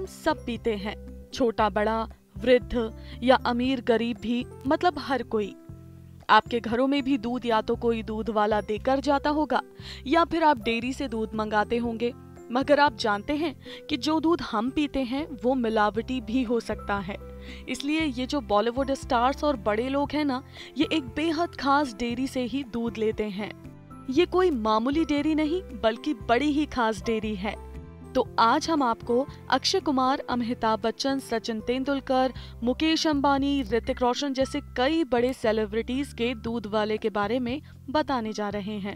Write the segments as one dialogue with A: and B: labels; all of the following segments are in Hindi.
A: हम सब पीते हैं, छोटा बड़ा, वृद्ध या अमीर गरीब भी, मतलब हर कोई। आपके घरों में भी दूध या तो कोई दूध वाला देकर जाता होगा या फिर आप डेयरी से दूध मंगाते होंगे। मगर आप जानते हैं कि जो दूध हम पीते हैं वो मिलावटी भी हो सकता है। इसलिए ये जो बॉलीवुड स्टार्स और बड़े लोग हैं ना, ये एक बेहद खास डेयरी से ही दूध लेते हैं। ये कोई मामूली डेयरी नहीं बल्कि बड़ी ही खास डेयरी है। तो आज हम आपको अक्षय कुमार, अमिताभ बच्चन, सचिन तेंदुलकर, मुकेश अंबानी, ऋतिक रोशन जैसे कई बड़े सेलिब्रिटीज के दूध वाले के बारे में बताने जा रहे हैं।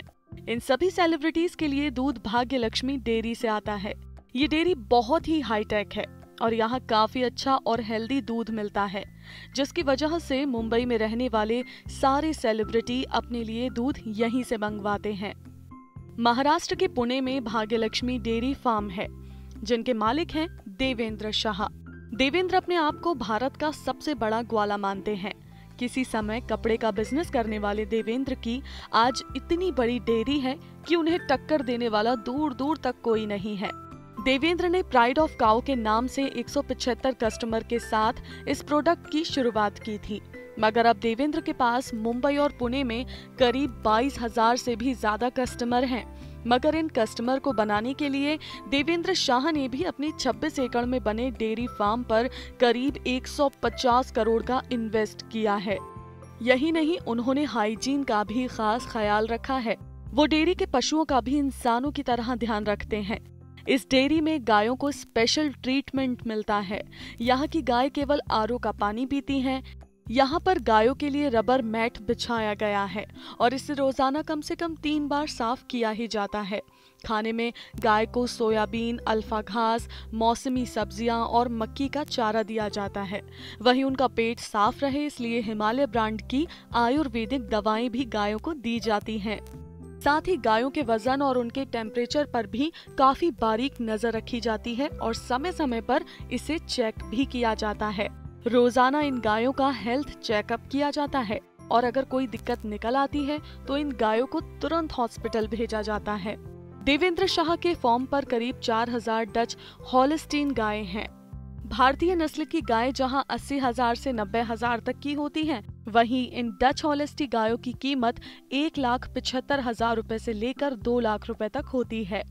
A: इन सभी सेलिब्रिटीज के लिए दूध भाग्य लक्ष्मी डेयरी से आता है। ये डेयरी बहुत ही हाईटेक है और यहाँ काफी अच्छा और हेल्दी दूध मिलता है, जिसकी वजह से मुंबई में रहने वाले सारे सेलिब्रिटी अपने लिए दूध यहीं से मंगवाते हैं। महाराष्ट्र के पुणे में भाग्यलक्ष्मी डेयरी फार्म है, जिनके मालिक हैं देवेंद्र शाह। देवेंद्र अपने आप को भारत का सबसे बड़ा ग्वाला मानते हैं। किसी समय कपड़े का बिजनेस करने वाले देवेंद्र की आज इतनी बड़ी डेयरी है कि उन्हें टक्कर देने वाला दूर दूर तक कोई नहीं है। देवेंद्र ने प्राइड ऑफ काऊ के नाम से 175 कस्टमर के साथ इस प्रोडक्ट की शुरुआत की थी, मगर अब देवेंद्र के पास मुंबई और पुणे में करीब 22,000 से भी ज्यादा कस्टमर हैं। मगर इन कस्टमर को बनाने के लिए देवेंद्र शाह ने भी अपने 26 एकड़ में बने डेयरी फार्म पर करीब 150 करोड़ का इन्वेस्ट किया है। यही नहीं, उन्होंने हाइजीन का भी खास ख्याल रखा है। वो डेयरी के पशुओं का भी इंसानों की तरह ध्यान रखते हैं। इस डेयरी में गायों को स्पेशल ट्रीटमेंट मिलता है। यहाँ की गाय केवल आरओ का पानी पीती हैं। यहाँ पर गायों के लिए रबर मैट बिछाया गया है और इसे रोजाना कम से कम 3 बार साफ किया ही जाता है। खाने में गाय को सोयाबीन, अल्फा घास, मौसमी सब्जियां और मक्की का चारा दिया जाता है। वहीं उनका पेट साफ रहे इसलिए हिमालय ब्रांड की आयुर्वेदिक दवाएं भी गायों को दी जाती हैं। साथ ही गायों के वजन और उनके टेम्परेचर पर भी काफी बारीक नजर रखी जाती है और समय समय पर इसे चेक भी किया जाता है। रोजाना इन गायों का हेल्थ चेकअप किया जाता है और अगर कोई दिक्कत निकल आती है तो इन गायों को तुरंत हॉस्पिटल भेजा जाता है। देवेंद्र शाह के फार्म पर करीब 4,000 डच हॉलस्टीन गायें हैं। भारतीय नस्ल की गाय जहां 80,000 से 90,000 तक की होती हैं, वहीं इन डच हॉलस्टी गायों की कीमत 1,75,000 रुपए से लेकर 2 लाख रुपए तक होती है।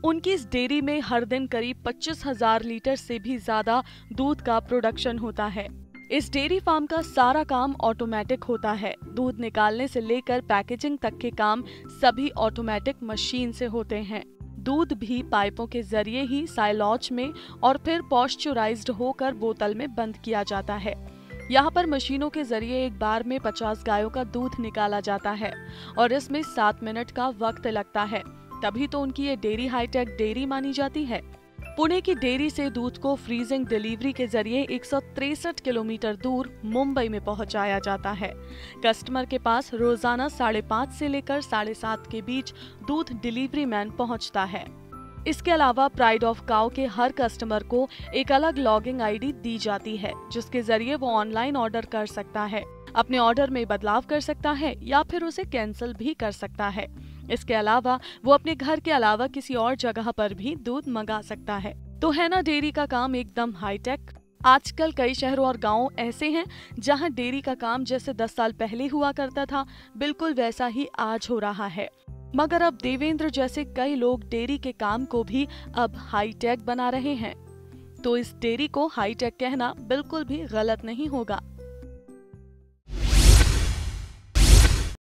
A: उनकी इस डेयरी में हर दिन करीब 25,000 लीटर से भी ज्यादा दूध का प्रोडक्शन होता है। इस डेयरी फार्म का सारा काम ऑटोमेटिक होता है। दूध निकालने से लेकर पैकेजिंग तक के काम सभी ऑटोमेटिक मशीन से होते हैं। दूध भी पाइपों के जरिए ही साइलॉज में और फिर पॉस्चराइज्ड होकर बोतल में बंद किया जाता है। यहाँ पर मशीनों के जरिए एक बार में 50 गायों का दूध निकाला जाता है और इसमें 7 मिनट का वक्त लगता है। तभी तो उनकी ये डेयरी हाईटेक डेयरी मानी जाती है। पुणे की डेयरी से दूध को फ्रीजिंग डिलीवरी के जरिए 163 किलोमीटर दूर मुंबई में पहुंचाया जाता है। कस्टमर के पास रोजाना 5:30 से लेकर 7:30 के बीच दूध डिलीवरी मैन पहुंचता है। इसके अलावा प्राइड ऑफ काऊ के हर कस्टमर को एक अलग लॉगिंग आईडी दी जाती है, जिसके जरिए वो ऑनलाइन ऑर्डर कर सकता है, अपने ऑर्डर में बदलाव कर सकता है या फिर उसे कैंसिल भी कर सकता है। इसके अलावा वो अपने घर के अलावा किसी और जगह पर भी दूध मंगा सकता है। तो है ना डेयरी का काम एकदम हाईटेक। आजकल कई शहरों और गांवों ऐसे हैं जहां डेयरी का काम जैसे 10 साल पहले हुआ करता था, बिल्कुल वैसा ही आज हो रहा है। मगर अब देवेंद्र जैसे कई लोग डेयरी के काम को भी अब हाईटेक बना रहे हैं, तो इस डेयरी को हाईटेक कहना बिल्कुल भी गलत नहीं होगा।